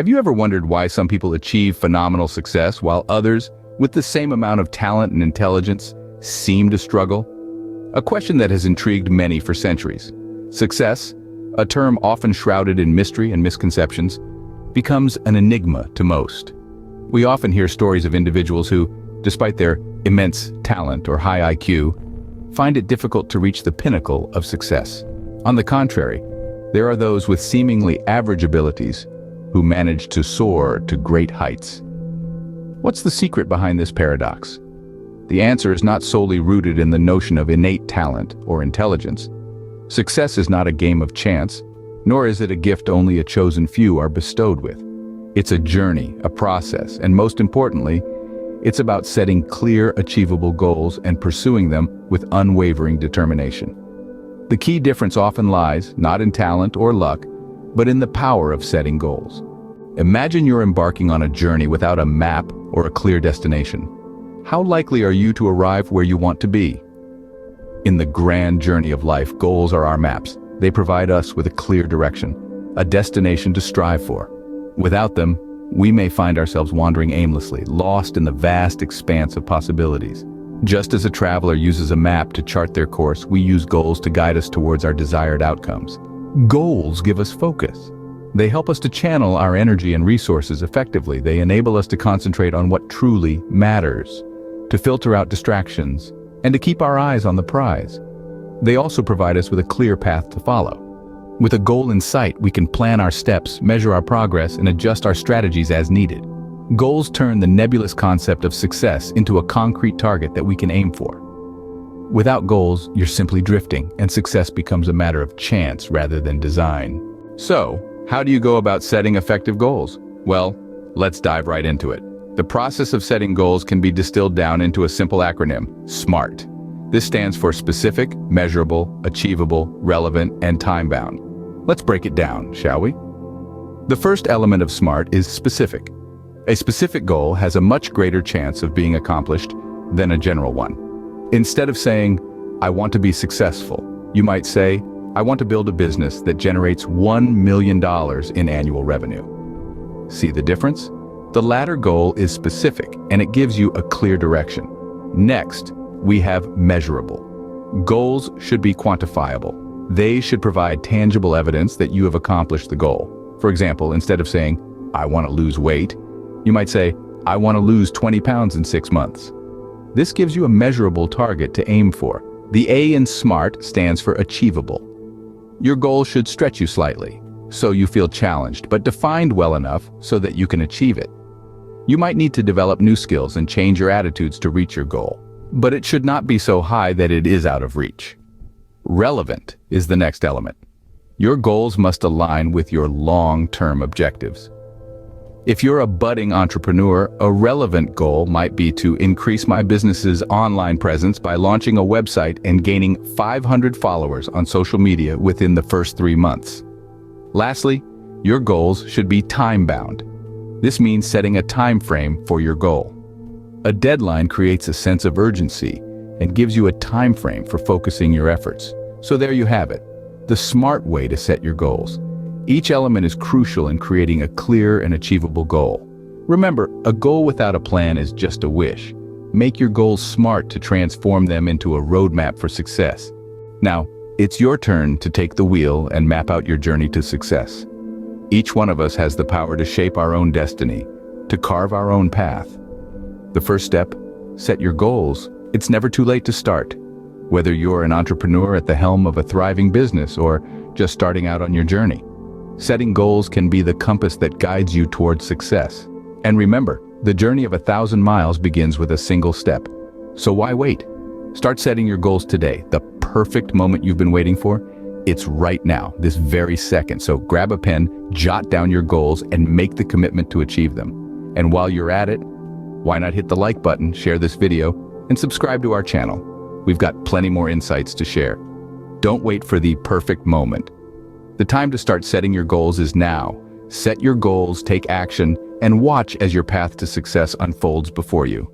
Have you ever wondered why some people achieve phenomenal success while others, with the same amount of talent and intelligence, seem to struggle? A question that has intrigued many for centuries. Success, a term often shrouded in mystery and misconceptions, becomes an enigma to most. We often hear stories of individuals who, despite their immense talent or high IQ, find it difficult to reach the pinnacle of success. On the contrary, there are those with seemingly average abilities who manage to soar to great heights. What's the secret behind this paradox? The answer is not solely rooted in the notion of innate talent or intelligence. Success is not a game of chance, nor is it a gift only a chosen few are bestowed with. It's a journey, a process, and most importantly, it's about setting clear, achievable goals and pursuing them with unwavering determination. The key difference often lies not in talent or luck, but in the power of setting goals. Imagine you're embarking on a journey without a map or a clear destination. How likely are you to arrive where you want to be? In the grand journey of life, goals are our maps. They provide us with a clear direction, a destination to strive for. Without them, we may find ourselves wandering aimlessly, lost in the vast expanse of possibilities. Just as a traveler uses a map to chart their course, we use goals to guide us towards our desired outcomes. Goals give us focus. They help us to channel our energy and resources effectively. They enable us to concentrate on what truly matters, to filter out distractions, and to keep our eyes on the prize. They also provide us with a clear path to follow. With a goal in sight, we can plan our steps, measure our progress, and adjust our strategies as needed. Goals turn the nebulous concept of success into a concrete target that we can aim for. Without goals, you're simply drifting, and success becomes a matter of chance rather than design. So, how do you go about setting effective goals? Well, let's dive right into it. The process of setting goals can be distilled down into a simple acronym, SMART. This stands for specific, measurable, achievable, relevant, and time-bound. Let's break it down, shall we? The first element of SMART is specific. A specific goal has a much greater chance of being accomplished than a general one. Instead of saying, I want to be successful, you might say, I want to build a business that generates $1 million in annual revenue. See the difference? The latter goal is specific, and it gives you a clear direction. Next, we have measurable. Goals should be quantifiable. They should provide tangible evidence that you have accomplished the goal. For example, instead of saying, I want to lose weight, you might say, I want to lose 20 pounds in 6 months. This gives you a measurable target to aim for. The A in SMART stands for achievable. Your goal should stretch you slightly, so you feel challenged, but defined well enough so that you can achieve it. You might need to develop new skills and change your attitudes to reach your goal, but it should not be so high that it is out of reach. Relevant is the next element. Your goals must align with your long-term objectives. If you're a budding entrepreneur, a relevant goal might be to increase my business's online presence by launching a website and gaining 500 followers on social media within the first 3 months. Lastly, your goals should be time-bound. This means setting a time frame for your goal. A deadline creates a sense of urgency and gives you a time frame for focusing your efforts. So there you have it, the SMART way to set your goals. Each element is crucial in creating a clear and achievable goal. Remember, a goal without a plan is just a wish. Make your goals SMART to transform them into a roadmap for success. Now, it's your turn to take the wheel and map out your journey to success. Each one of us has the power to shape our own destiny, to carve our own path. The first step, set your goals. It's never too late to start. Whether you're an entrepreneur at the helm of a thriving business or just starting out on your journey, setting goals can be the compass that guides you towards success. And remember, the journey of 1,000 miles begins with a single step. So why wait? Start setting your goals today. The perfect moment you've been waiting for, it's right now, this very second. So grab a pen, jot down your goals, and make the commitment to achieve them. And while you're at it, why not hit the like button, share this video, and subscribe to our channel. We've got plenty more insights to share. Don't wait for the perfect moment. The time to start setting your goals is now. Set your goals, take action, and watch as your path to success unfolds before you.